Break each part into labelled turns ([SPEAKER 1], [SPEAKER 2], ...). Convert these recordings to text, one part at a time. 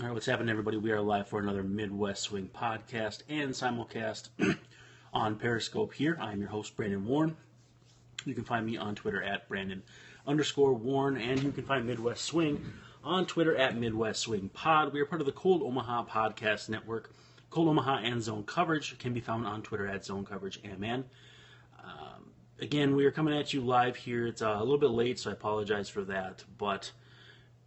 [SPEAKER 1] All right, what's happening, everybody? We are live for another Midwest Swing podcast and simulcast on Periscope here. I am your host, Brandon Warren. You can find me on Twitter at Brandon_Warren, and you can find Midwest Swing on Twitter at Midwest Swing Pod. We are part of the Cold Omaha Podcast Network. Cold Omaha and Zone Coverage can be found on Twitter at Zone Coverage MN. Again, we are coming at you live here. It's a little bit late, so I apologize for that, but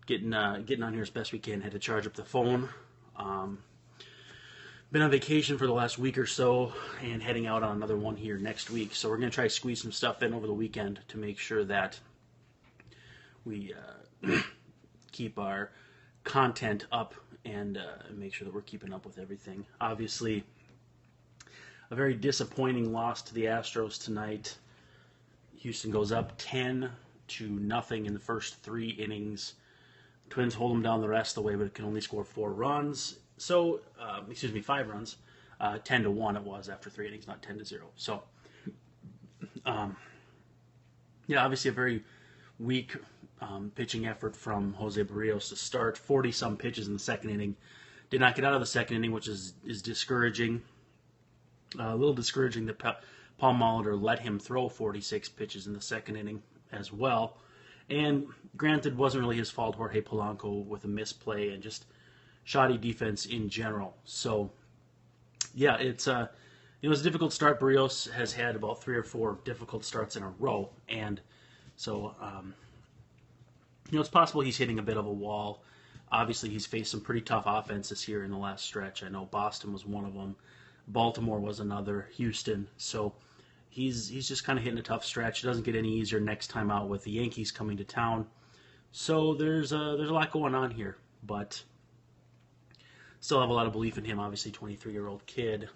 [SPEAKER 1] getting on here as best we can. Had to charge up the phone. Been on vacation for the last week or so and heading out on another one here next week. So we're going to try to squeeze some stuff in over the weekend to make sure that we keep our content up and make sure that we're keeping up with everything. Obviously, a very disappointing loss to the Astros tonight. Houston goes up 10-0 in the first 3 innings. Twins hold them down the rest of the way, but it can only score 4 runs. So, 5 runs. 10-1 it was after 3 innings, not 10-0. So, obviously a very weak pitching effort from Jose Barrios to start. 40-some pitches in the second inning. Did not get out of the second inning, which is discouraging. A little discouraging that Paul Molitor let him throw 46 pitches in the second inning as well. And granted, wasn't really his fault. Jorge Polanco with a misplay and just shoddy defense in general. So, yeah, it was a difficult start. Barrios has had about 3 or 4 difficult starts in a row, and so it's possible he's hitting a bit of a wall. Obviously, he's faced some pretty tough offenses here in the last stretch. I know Boston was one of them, Baltimore was another, Houston. So he's just kind of hitting a tough stretch. It doesn't get any easier next time out with the Yankees coming to town. So there's a lot going on here, but still have a lot of belief in him. Obviously, 23-year-old kid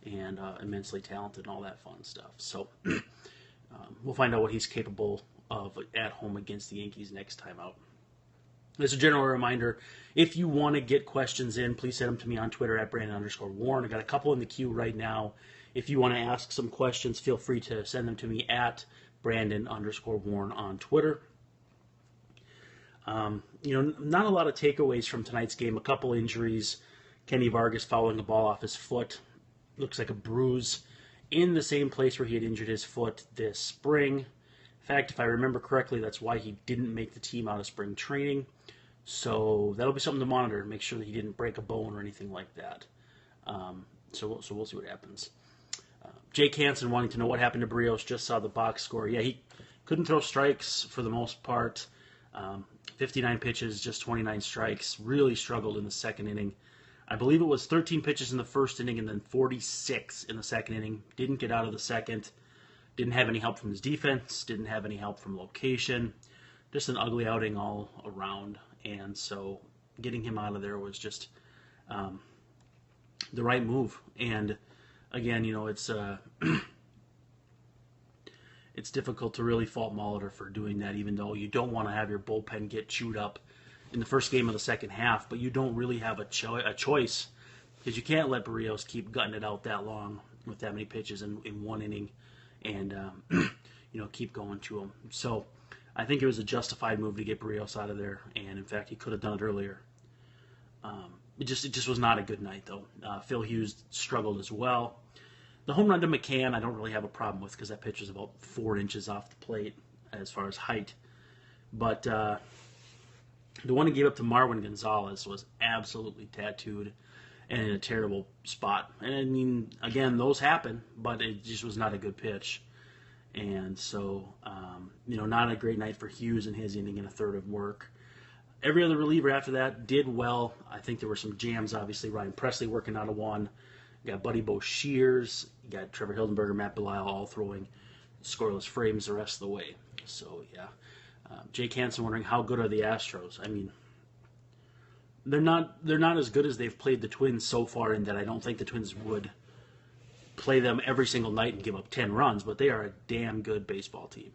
[SPEAKER 1] and immensely talented and all that fun stuff. So we'll find out what he's capable of at home against the Yankees next time out. As a general reminder, if you want to get questions in, please send them to me on Twitter at Brandon_Warren. I got a couple in the queue right now. If you want to ask some questions, feel free to send them to me at Brandon_Warren on Twitter. Not a lot of takeaways from tonight's game. A couple injuries. Kenny Vargas fouling a ball off his foot. Looks like a bruise in the same place where he had injured his foot this spring. In fact, if I remember correctly, that's why he didn't make the team out of spring training. So that'll be something to monitor. Make sure that he didn't break a bone or anything like that. So we'll see what happens. Jake Hansen wanting to know what happened to Barrios. Just saw the box score. Yeah, he couldn't throw strikes for the most part. 59 pitches, just 29 strikes. Really struggled in the second inning. I believe it was 13 pitches in the first inning and then 46 in the second inning. Didn't get out of the second. Didn't have any help from his defense. Didn't have any help from location. Just an ugly outing all around. And so getting him out of there was just the right move. And again, it's difficult to really fault Molitor for doing that, even though you don't want to have your bullpen get chewed up in the first game of the second half, but you don't really have a choice because you can't let Barrios keep gutting it out that long with that many pitches in one inning and keep going to him. So I think it was a justified move to get Barrios out of there, and in fact he could have done it earlier. It just was not a good night, though. Phil Hughes struggled as well. The home run to McCann I don't really have a problem with because that pitch was about 4 inches off the plate as far as height. But the one he gave up to Marwin Gonzalez was absolutely tattooed and in a terrible spot. And I mean, again, those happen, but it just was not a good pitch. And so, not a great night for Hughes in his inning and a third of work. Every other reliever after that did well. I think there were some jams, obviously. Ryan Presley working out of one. You got Buddy Bo Shears. You got Trevor Hildenberger, Matt Belisle all throwing scoreless frames the rest of the way. So, yeah. Jake Hansen wondering how good are the Astros. I mean, they're not as good as they've played the Twins so far in that I don't think the Twins would play them every single night and give up 10 runs, but they are a damn good baseball team.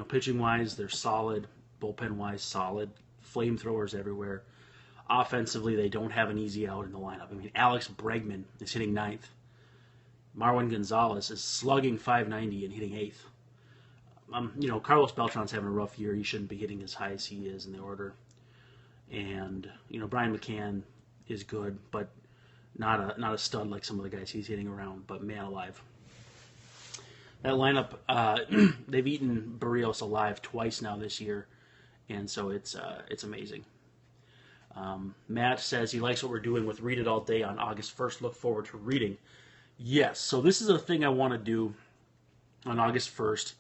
[SPEAKER 1] Pitching-wise, they're solid. Bullpen-wise, solid. Flamethrowers everywhere. Offensively, they don't have an easy out in the lineup. I mean, Alex Bregman is hitting 9th. Marwin Gonzalez is slugging .590 and hitting 8th. Carlos Beltran's having a rough year. He shouldn't be hitting as high as he is in the order. And Brian McCann is good, but not a stud like some of the guys he's hitting around. But man alive, that lineup, they've eaten Barrios alive twice now this year, and so it's amazing. Matt says he likes what we're doing with Read It All Day on August 1st. Look forward to reading. Yes, so this is a thing I want to do on August 1st,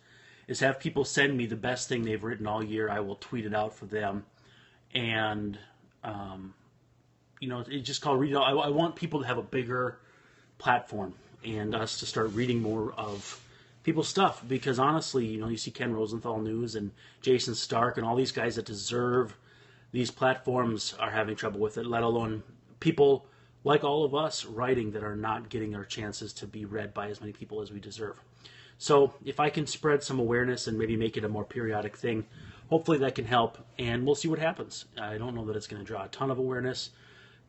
[SPEAKER 1] is have people send me the best thing they've written all year. I will tweet it out for them. And, it's just called Read It All. I want people to have a bigger platform and us to start reading more of people's stuff. Because honestly, you see Ken Rosenthal News and Jason Stark and all these guys that deserve these platforms are having trouble with it, let alone people like all of us writing that are not getting our chances to be read by as many people as we deserve. So if I can spread some awareness and maybe make it a more periodic thing, hopefully that can help, and we'll see what happens. I don't know that it's going to draw a ton of awareness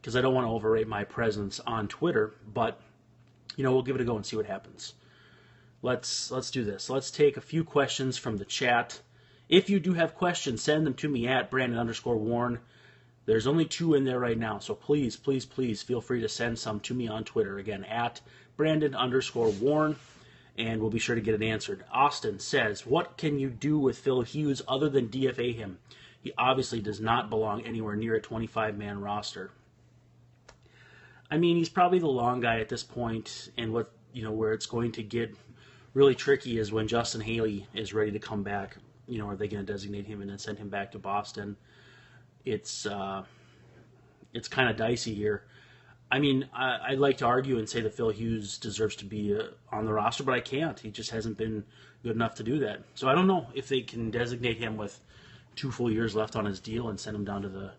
[SPEAKER 1] because I don't want to overrate my presence on Twitter, but we'll give it a go and see what happens. Let's do this. Let's take a few questions from the chat. If you do have questions, send them to me at Brandon_Warren. There's only 2 in there right now, so please, please, please feel free to send some to me on Twitter. Again, at Brandon_Warren, and we'll be sure to get it answered. Austin says, what can you do with Phil Hughes other than DFA him? He obviously does not belong anywhere near a 25-man roster. I mean, he's probably the long guy at this point, and where it's going to get really tricky is when Justin Haley is ready to come back. Are they going to designate him and then send him back to Boston? It's kind of dicey here. I mean, I'd like to argue and say that Phil Hughes deserves to be on the roster, but I can't. He just hasn't been good enough to do that. So I don't know if they can designate him with 2 full years left on his deal and send him down to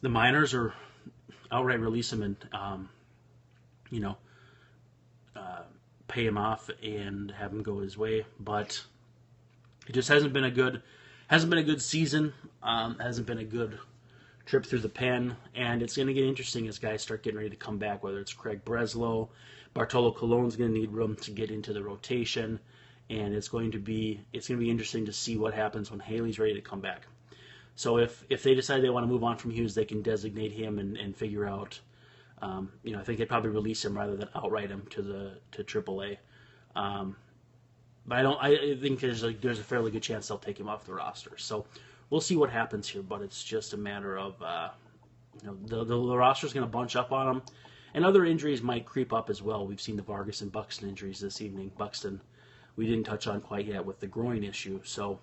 [SPEAKER 1] the minors, or outright release him and pay him off and have him go his way. But it just hasn't been a good season. Hasn't been a good trip through the pen, and it's going to get interesting as guys start getting ready to come back. Whether it's Craig Breslow, Bartolo Colon's going to need room to get into the rotation, and it's going to be interesting to see what happens when Haley's ready to come back. So if they decide they want to move on from Hughes, they can designate him and figure out. I think they'd probably release him rather than outright him to AAA. But I think there's a fairly good chance they'll take him off the roster. So we'll see what happens here. But it's just a matter of the roster's going to bunch up on him, and other injuries might creep up as well. We've seen the Vargas and Buxton injuries this evening. Buxton, we didn't touch on quite yet with the groin issue. So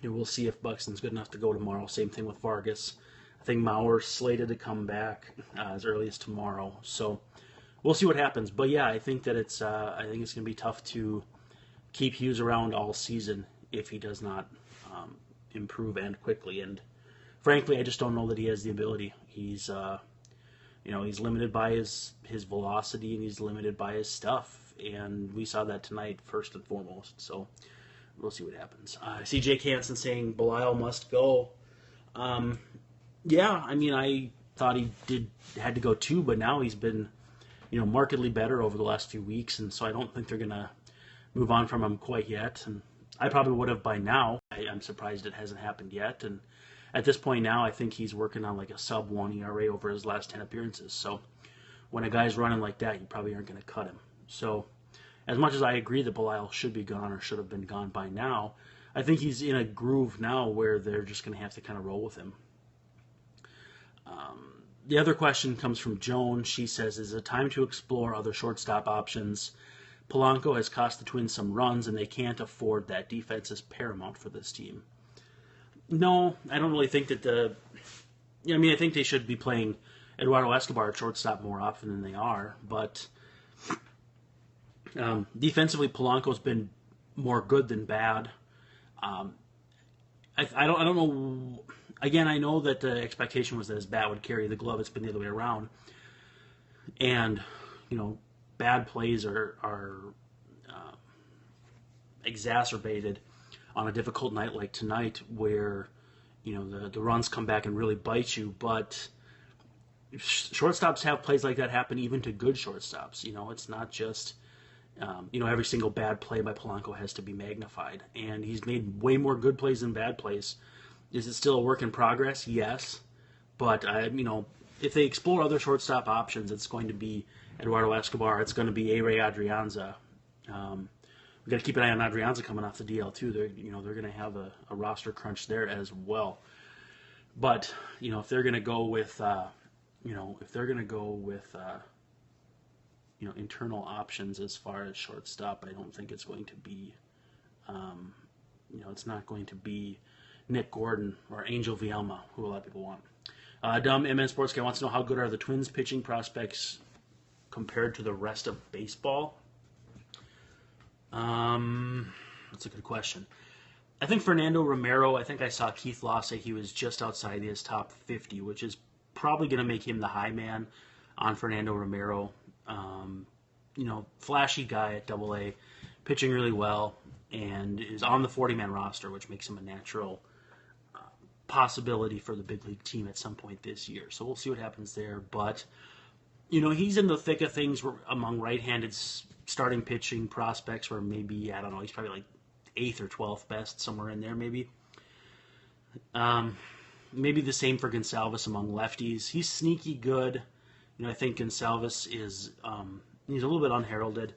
[SPEAKER 1] we'll see if Buxton's good enough to go tomorrow. Same thing with Vargas. I think Mauer's slated to come back as early as tomorrow. So we'll see what happens. But yeah, I think that I think it's going to be tough to keep Hughes around all season if he does not improve and quickly. And frankly, I just don't know that he has the ability. He's he's limited by his velocity, and he's limited by his stuff. And we saw that tonight first and foremost. So we'll see what happens. I see Jake Hansen saying Belial must go. Yeah, I mean, I thought he had to go too, but now he's been markedly better over the last few weeks, and so I don't think they're going to move on from him quite yet. And I probably would have by now. I'm surprised it hasn't happened yet. And at this point now, I think he's working on like a sub-1 ERA over his last 10 appearances. So when a guy's running like that, you probably aren't going to cut him. So as much as I agree that Belial should be gone or should have been gone by now, I think he's in a groove now where they're just going to have to kind of roll with him. The other question comes from Joan. She says, is it time to explore other shortstop options? Polanco has cost the Twins some runs, and they can't afford that. Defense is paramount for this team. No, I don't really think that I think they should be playing Eduardo Escobar at shortstop more often than they are, but defensively, Polanco's been more good than bad. I don't know. Again, I know that the expectation was that his bat would carry the glove. It's been the other way around. And, bad plays are exacerbated on a difficult night like tonight where, the runs come back and really bite you. But shortstops have plays like that happen even to good shortstops. It's not just, every single bad play by Polanco has to be magnified. And he's made way more good plays than bad plays. Is it still a work in progress? Yes, but if they explore other shortstop options, it's going to be Eduardo Escobar. It's going to be A-Ray Adrianza. We got to keep an eye on Adrianza coming off the DL too. They're going to have a roster crunch there as well. But if they're going to go with internal options as far as shortstop, I don't think it's going to be it's not going to be Nick Gordon or Angel Vielma, who a lot of people want. Dumb MN Sports Guy wants to know, how good are the Twins pitching prospects compared to the rest of baseball? That's a good question. I think Fernando Romero, I think I saw Keith Law say he was just outside his top 50, which is probably going to make him the high man on Fernando Romero. Flashy guy at Double-A, pitching really well, and is on the 40-man roster, which makes him a natural possibility for the big league team at some point this year. So we'll see what happens there. But, he's in the thick of things among right-handed starting pitching prospects where maybe, I don't know, he's probably like 8th or 12th best, somewhere in there maybe. Maybe the same for Gonsalves among lefties. He's sneaky good. I think Gonsalves is he's a little bit unheralded.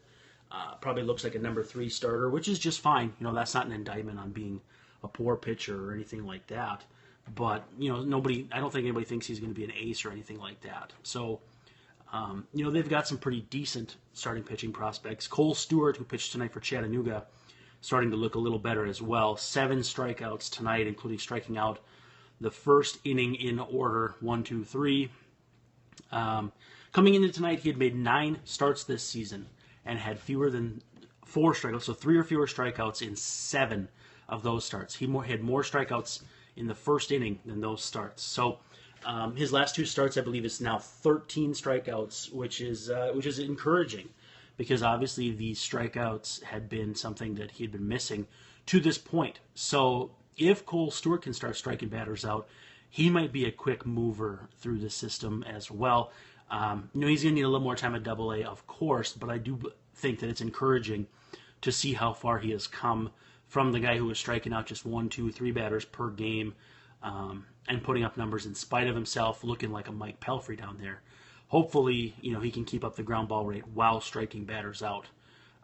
[SPEAKER 1] Probably looks like a number 3 starter, which is just fine. That's not an indictment on being a poor pitcher or anything like that. But I don't think anybody thinks he's going to be an ace or anything like that. So they've got some pretty decent starting pitching prospects. Cole Stewart, who pitched tonight for Chattanooga, starting to look a little better as well. 7 strikeouts tonight, including striking out the first inning in order, 1, 2, 3. Coming into tonight, he had made 9 starts this season and had fewer than 4 strikeouts, so 3 or fewer strikeouts in 7 of those starts. He had more strikeouts in the first inning than those starts. So his last 2 starts, I believe, is now 13 strikeouts, which is encouraging, because obviously the strikeouts had been something that he had been missing to this point. So if Cole Stewart can start striking batters out, he might be a quick mover through the system as well. He's going to need a little more time at Double-A, of course, but I do think that it's encouraging to see how far he has come from the guy who was striking out just 1, 2, 3 batters per game, and putting up numbers in spite of himself, looking like a Mike Pelfrey down there. Hopefully, he can keep up the ground ball rate while striking batters out.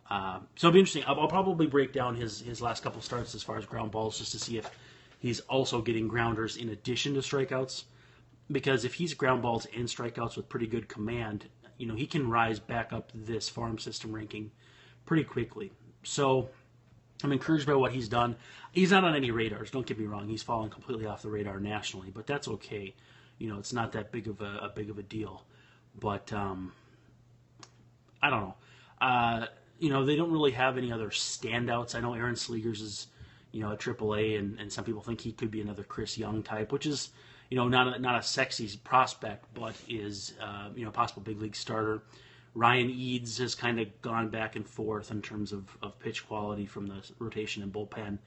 [SPEAKER 1] So it'll be interesting. I'll probably break down his last couple starts as far as ground balls, just to see if he's also getting grounders in addition to strikeouts. Because if he's ground balls and strikeouts with pretty good command, he can rise back up this farm system ranking pretty quickly. So I'm encouraged by what he's done. He's not on any radars, don't get me wrong. He's fallen completely off the radar nationally, but that's okay. It's not that big of a deal. But I don't know. They don't really have any other standouts. I know Aaron Slegers is, at AAA, and some people think he could be another Chris Young type, which is, not a sexy prospect, but is, possible big league starter. Ryan Eads has kind of gone back and forth in terms of pitch quality from the rotation and bullpen.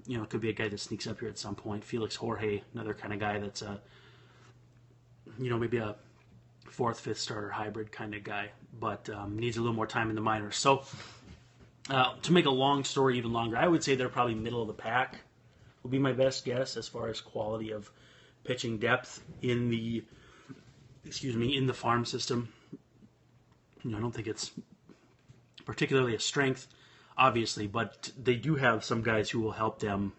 [SPEAKER 1] It could be a guy that sneaks up here at some point. Felix Jorge, another kind of guy that's maybe a 4th, 5th starter hybrid kind of guy, but needs a little more time in the minors. So to make a long story even longer, I would say they're probably middle of the pack would be my best guess as far as quality of pitching depth in the farm system. I don't think it's particularly a strength, obviously, but they do have some guys who will help them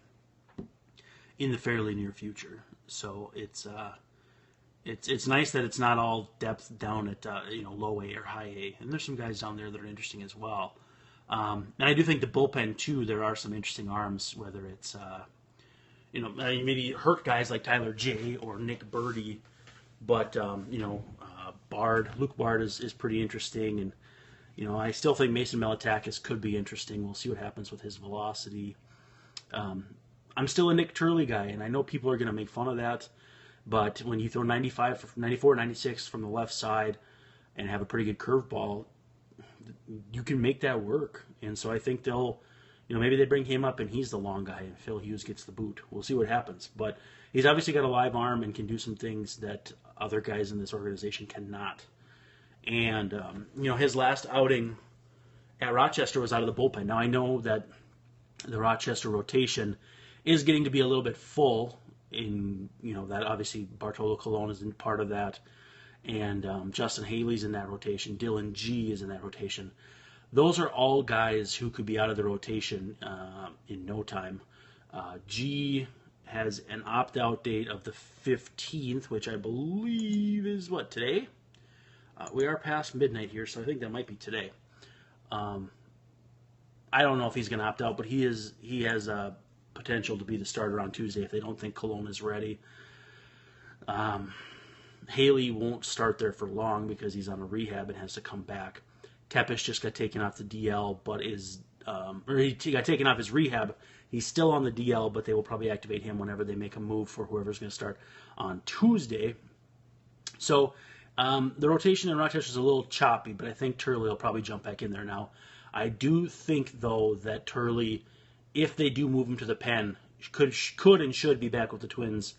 [SPEAKER 1] in the fairly near future. So it's nice that it's not all depth down at low A or high A, and there's some guys down there that are interesting as well. And I do think the bullpen too. There are some interesting arms, whether it's maybe hurt guys like Tyler J or Nick Birdie, but Luke Bard is pretty interesting, and I still think Mason Melitakis could be interesting. We'll see what happens with his velocity. I'm still a Nick Turley guy, and I know people are going to make fun of that, but when you throw 94, 96 from the left side and have a pretty good curveball, you can make that work. And so I think they'll, maybe they bring him up and he's the long guy and Phil Hughes gets the boot. We'll see what happens. But he's obviously got a live arm and can do some things that other guys in this organization cannot. And, his last outing at Rochester was out of the bullpen. Now, I know that the Rochester rotation is getting to be a little bit full. In that obviously Bartolo Colon is in part of that, and Justin Haley's in that rotation. Dylan G is in that rotation. Those are all guys who could be out of the rotation in no time. G has an opt-out date of the 15th, which I believe is today? We are past midnight here, so I think that might be today. I don't know if he's going to opt out, but he has potential to be the starter on Tuesday if they don't think Cologne is ready. Haley won't start there for long because he's on a rehab and has to come back. Tepish just got taken off the DL, but he got taken off his rehab. He's still on the DL, but they will probably activate him whenever they make a move for whoever's going to start on Tuesday. So the rotation in Rochester is a little choppy, but I think Turley will probably jump back in there now. I do think, though, that Turley, if they do move him to the pen, could and should be back with the Twins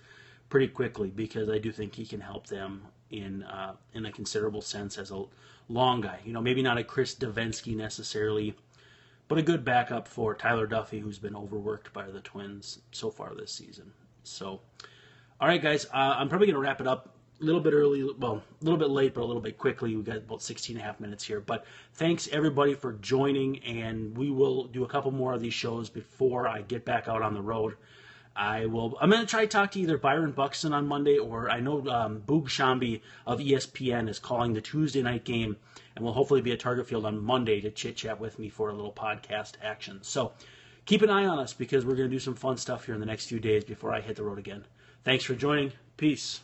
[SPEAKER 1] pretty quickly, because I do think he can help them in a considerable sense as a long guy. Maybe not a Chris Davinsky necessarily, but a good backup for Tyler Duffy, who's been overworked by the Twins so far this season. So, all right, guys, I'm probably going to wrap it up a little bit early, well, a little bit late, but a little bit quickly. We've got about 16 and a half minutes here. But thanks, everybody, for joining, and we will do a couple more of these shows before I get back out on the road. I'm going to try to talk to either Byron Buxton on Monday, or I know Boog Shambi of ESPN is calling the Tuesday night game, and will hopefully be at Target Field on Monday to chit-chat with me for a little podcast action. So keep an eye on us, because we're going to do some fun stuff here in the next few days before I hit the road again. Thanks for joining. Peace.